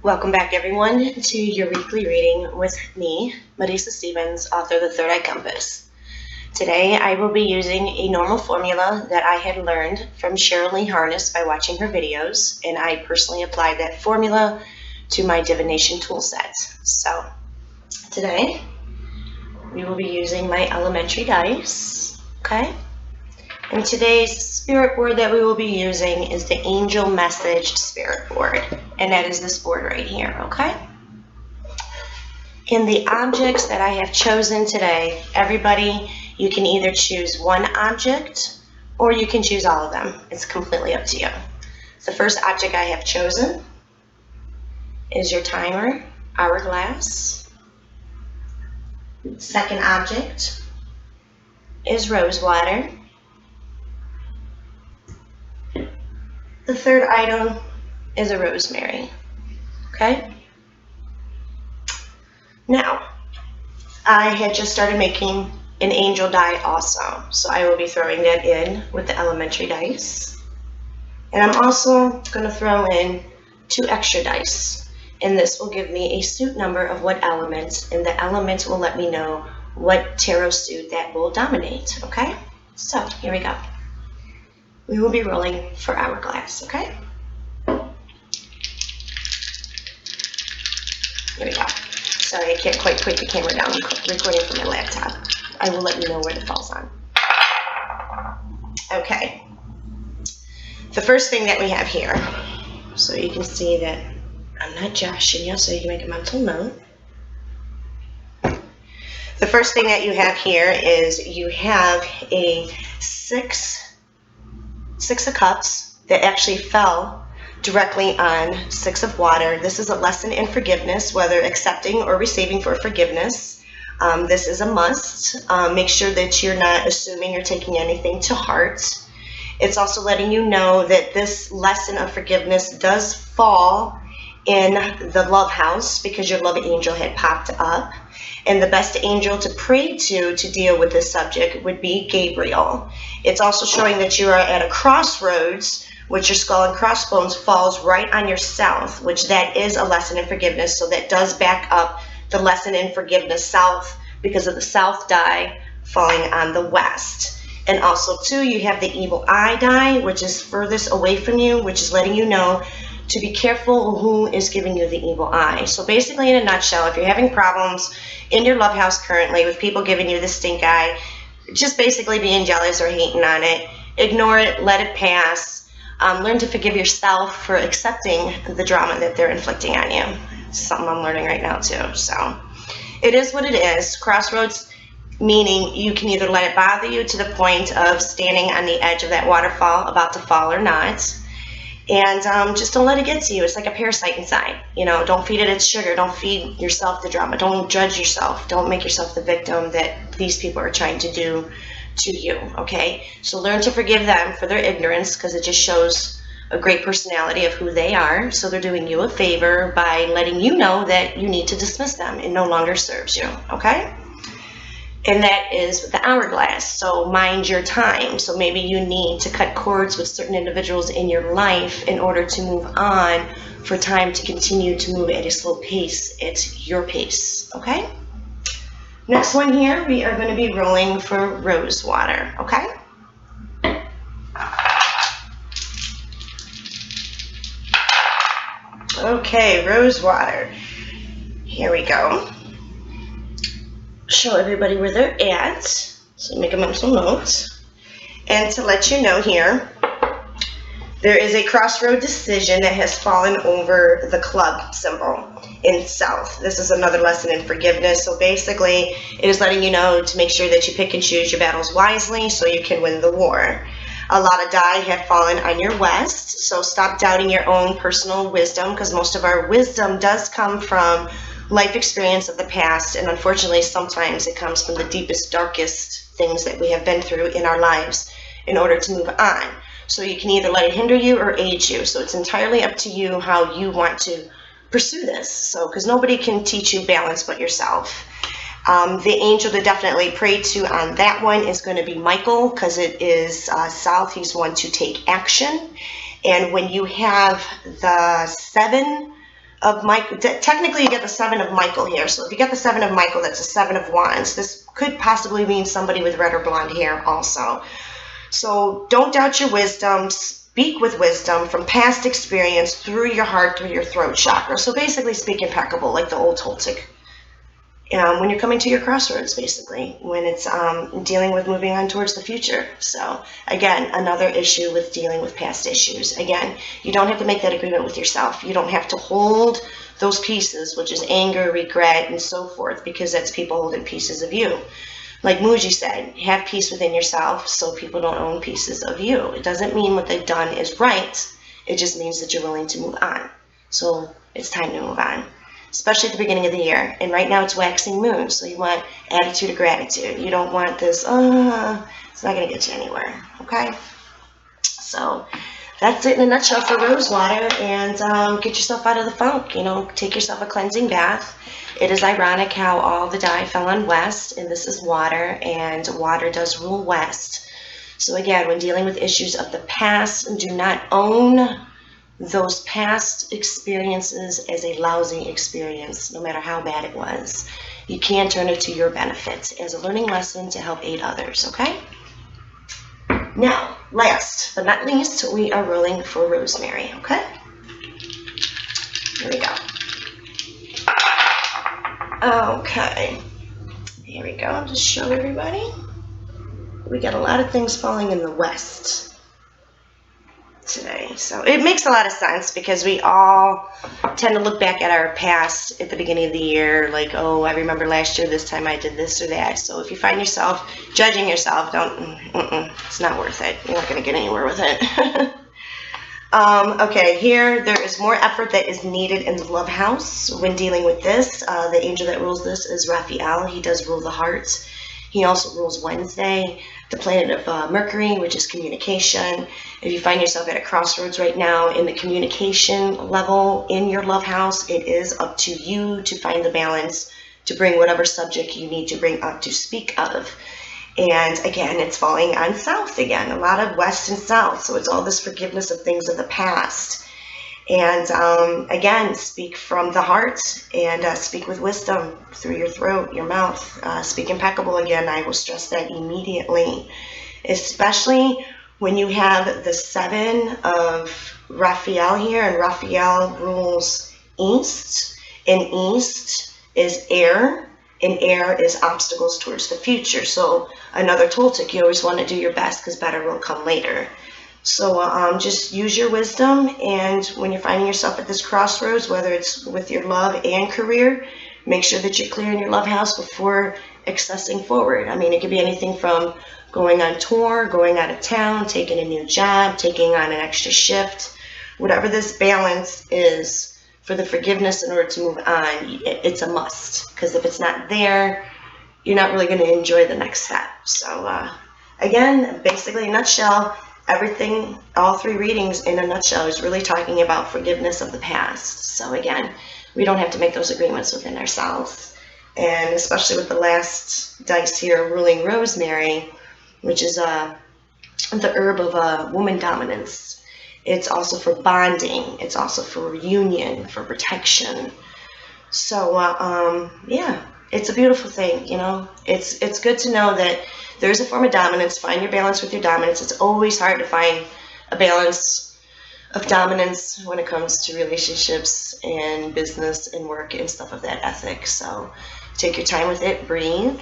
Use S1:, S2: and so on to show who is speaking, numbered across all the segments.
S1: Welcome back, everyone, to your weekly reading with me, Marisa Stevens, author of The Third Eye Compass. Today, I will be using a normal formula that I had learned from Cheryl Lee Harness by watching her videos, and I personally applied that formula to my divination tool set. So, today, we will be using my elementary dice, okay? And today's spirit board that we will be using is the Angel Message Spirit Board, and that is this board right here, okay? In the objects that I have chosen today, everybody, you can either choose one object or you can choose all of them. It's completely up to you. The first object I have chosen is your timer, Hourglass. Second object is Rosewater. The third item is a Rosemary, okay? Now, I had just started making an angel die also, so I will be throwing that in with the elementary dice. And I'm also going to throw in 2 extra dice, and this will give me a suit number of what element, and the element will let me know what tarot suit that will dominate, okay? So, here we go. We will be rolling for Hourglass, okay? Here we go. Sorry, I can't quite put the camera down. I'm recording from my laptop. I will let you know where it falls on. Okay. The first thing that we have here, so you can see that I'm not joshing you, so you can make a mental note. The first thing that you have here is you have a six of Cups that actually fell directly on 6 of Water. This is a lesson in forgiveness, whether accepting or receiving for forgiveness. This is a must. Make sure that you're not assuming or taking anything to heart. It's also letting you know that this lesson of forgiveness does fall in the love house because your love angel had popped up. And the best angel to pray to deal with this subject would be Gabriel. It's also showing that you are at a crossroads, which your skull and crossbones falls right on your south, which that is a lesson in forgiveness. So that does back up the lesson in forgiveness south because of the south die falling on the west. And also, too, you have the evil eye die, which is furthest away from you, which is letting you know to be careful who is giving you the evil eye. So basically, in a nutshell, if you're having problems in your love house currently with people giving you the stink eye, just basically being jealous or hating on it, ignore it, let it pass. Learn to forgive yourself for accepting the drama that they're inflicting on you. It's something I'm learning right now, too. So it is what it is. Crossroads, meaning you can either let it bother you to the point of standing on the edge of that waterfall about to fall or not. And just don't let it get to you. It's like a parasite inside. You know, don't feed it its sugar. Don't feed yourself the drama. Don't judge yourself. Don't make yourself the victim that these people are trying to do to you, okay? So learn to forgive them for their ignorance because it just shows a great personality of who they are. So they're doing you a favor by letting you know that you need to dismiss them. It no longer serves you, okay? And that is the Hourglass. So mind your time. So maybe you need to cut cords with certain individuals in your life in order to move on for time to continue to move at a slow pace. It's your pace, okay? Next one here, we are going to be rolling for Rosewater, okay? Okay, Rosewater. Here we go. Show everybody where they're at, so make a mental note. And to let you know here, there is a crossroad decision that has fallen over the club symbol in south. This is another lesson in forgiveness. So basically, it is letting you know to make sure that you pick and choose your battles wisely so you can win the war. A lot of die have fallen on your west, so stop doubting your own personal wisdom because most of our wisdom does come from life experience of the past, and unfortunately sometimes it comes from the deepest, darkest things that we have been through in our lives in order to move on. So you can either let it hinder you or aid you. So it's entirely up to you how you want to pursue this. So because nobody can teach you balance but yourself. The angel to definitely pray to on that one is going to be Michael because it is south. He's one to take action. And when you have the 7 of Michael. Technically, you get the 7 of Michael here. So if you get the 7 of Michael, that's a 7 of Wands. This could possibly mean somebody with red or blonde hair also. So don't doubt your wisdom. Speak with wisdom from past experience through your heart, through your throat chakra. So basically speak impeccable, like the old Toltec. When you're coming to your crossroads, basically, when it's dealing with moving on towards the future. So, again, another issue with dealing with past issues. Again, you don't have to make that agreement with yourself. You don't have to hold those pieces, which is anger, regret, and so forth, because that's people holding pieces of you. Like Muji said, have peace within yourself so people don't own pieces of you. It doesn't mean what they've done is right. It just means that you're willing to move on. So it's time to move on, especially at the beginning of the year. And right now it's waxing moon, so you want attitude of gratitude. You don't want this, it's not going to get you anywhere, okay? So that's it in a nutshell for Rosewater, and get yourself out of the funk, take yourself a cleansing bath. It is ironic how all the dye fell on West, and this is water, and water does rule West. So again, when dealing with issues of the past, do not own those past experiences as a lousy experience, no matter how bad it was. You can turn it to your benefit as a learning lesson to help aid others, okay? Now, last but not least, we are rolling for Rosemary, okay? Here we go. Okay, here we go. I'll just show everybody. We got a lot of things falling in the West today. So it makes a lot of sense because we all tend to look back at our past at the beginning of the year like, oh, I remember last year this time I did this or that. So if you find yourself judging yourself, it's not worth it. You're not going to get anywhere with it. Okay, here there is more effort that is needed in the love house when dealing with this. The angel that rules this is Raphael. He does rule the heart. He also rules Wednesday, the planet of Mercury, which is communication. If you find yourself at a crossroads right now in the communication level in your love house, it is up to you to find the balance to bring whatever subject you need to bring up to speak of. And again, it's falling on South again, a lot of West and South. So it's all this forgiveness of things of the past. And again, speak from the heart and speak with wisdom through your throat, your mouth. Speak impeccable again. I will stress that immediately, especially when you have the 7 of Raphael here, and Raphael rules East, and East is air, and air is obstacles towards the future. So another Toltec, you always want to do your best because better will come later. So just use your wisdom, and when you're finding yourself at this crossroads, whether it's with your love and career, make sure that you're clear in your love house before accessing forward. I mean, it could be anything from going on tour, going out of town, taking a new job, taking on an extra shift. Whatever this balance is for the forgiveness in order to move on, it's a must. Because if it's not there, you're not really going to enjoy the next step. So again, basically in a nutshell, everything, all 3 readings in a nutshell is really talking about forgiveness of the past. So again, we don't have to make those agreements within ourselves. And especially with the last dice here ruling Rosemary, which is the herb of woman dominance. It's also for bonding. It's also for union, for protection. So yeah, it's a beautiful thing, It's good to know that there's a form of dominance. Find your balance with your dominance. It's always hard to find a balance of dominance when it comes to relationships and business and work and stuff of that ethic. So take your time with it, breathe.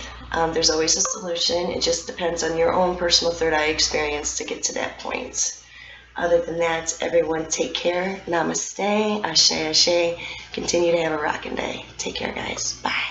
S1: There's always a solution. It just depends on your own personal third eye experience to get to that point. Other than that, everyone take care. Namaste. Ashe, ashe. Continue to have a rockin' day. Take care, guys. Bye.